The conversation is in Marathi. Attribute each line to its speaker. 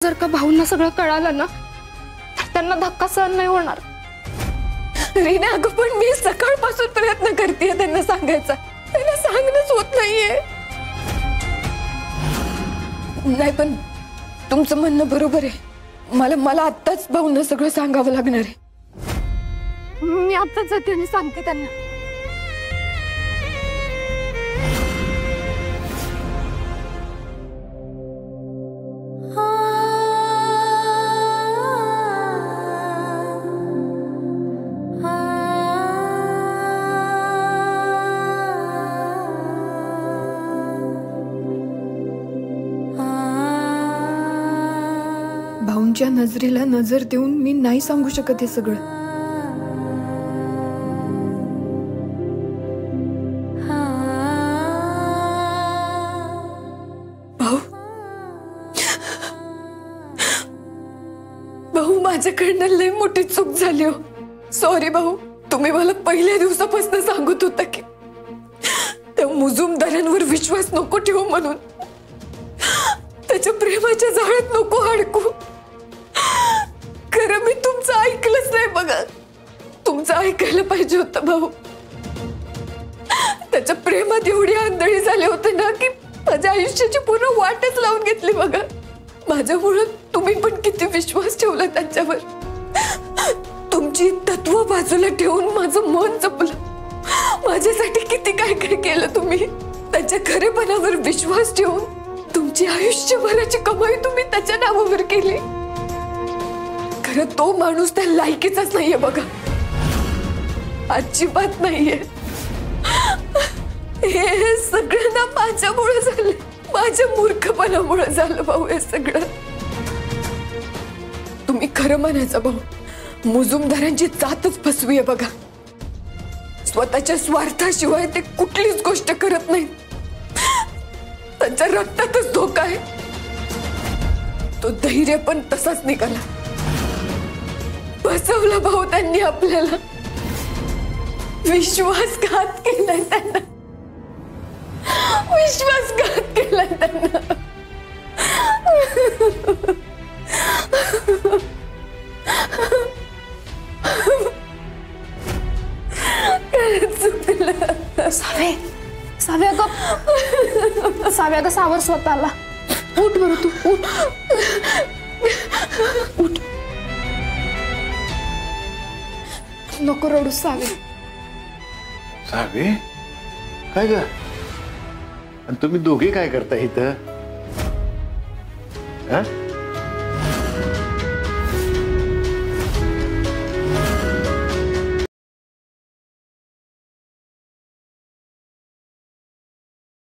Speaker 1: जर का भाऊंना सगळं कळालं ना तर त्यांना धक्का सहन नाही होणार। रीना अगं पण मी सकाळपासून प्रयत्न करतेय त्यांना सांगायचा, त्यांना सांगणंच होत नाहीये। नाही पण तुमचं म्हणणं बरोबर आहे, मला आत्ताच भाऊंना सगळं सांगावं लागणार आहे। मी आत्ताच जाते आणि सांगते त्यांना। भाऊंच्या नजरेला नजर देऊन मी नाही सांगू शकत हे सगळं। भाऊ माझ्याकडनं लय मोठी चूक झाली हो। सॉरी भाऊ, तुम्ही मला पहिल्या दिवसापासून सांगत होता की त्या मुजुमदारांवर विश्वास नको ठेवू म्हणून, त्याच्या प्रेमाच्या जाळ्यात नको अडकू। खरं मी तुमचं ऐकलंच नाही बघा, तुमचं ऐकायला पाहिजे होतं भाऊ। त्याच्या प्रेमात एवढी आंधळी झाले होते ना की माझ्या आयुष्याची पूर्ण वाटच लावून घेतली बघा। माझ्यामुळे तुम्ही पण किती विश्वास ठेवला त्यांच्यावर, तुमची तत्व बाजूला ठेवून माझं मन जपलं, माझ्यासाठी किती काय काय केलं तुम्ही। त्याच्या खरेपणावर विश्वास ठेवून तुमची आयुष्यभराची कमाई तुम्ही त्याच्या नावावर केली। खरं तो माणूस त्या लायकीचाच नाहीये बघा, अजिबात नाहीये। हे सगळं ना माझ्यामुळे झालं, माझ्या मूर्खपणामुळे झालं भाऊ हे सगळं। तुम्ही खरं म्हणायचं भाऊ, मुजुमदारांची जातच फसवी आहे बघा। स्वतःच्या स्वार्थाशिवाय ते कुठलीच गोष्ट करत नाही, त्यांच्या रक्तातच धोका आहे। तो धैर्य पण तसाच निघाला, बसवला भाऊ त्यांनी आपल्याला, विश्वासघात केलाय त्यांना, विश्वासघात केलाय त्यांना। सावे साव्या ग, साव्या ग सावर स्वतःला। उठ बरं तू, उठ उठ, नको रडू सावे।
Speaker 2: सावे काय ग, आणि तुम्ही दोघे काय करता इथं?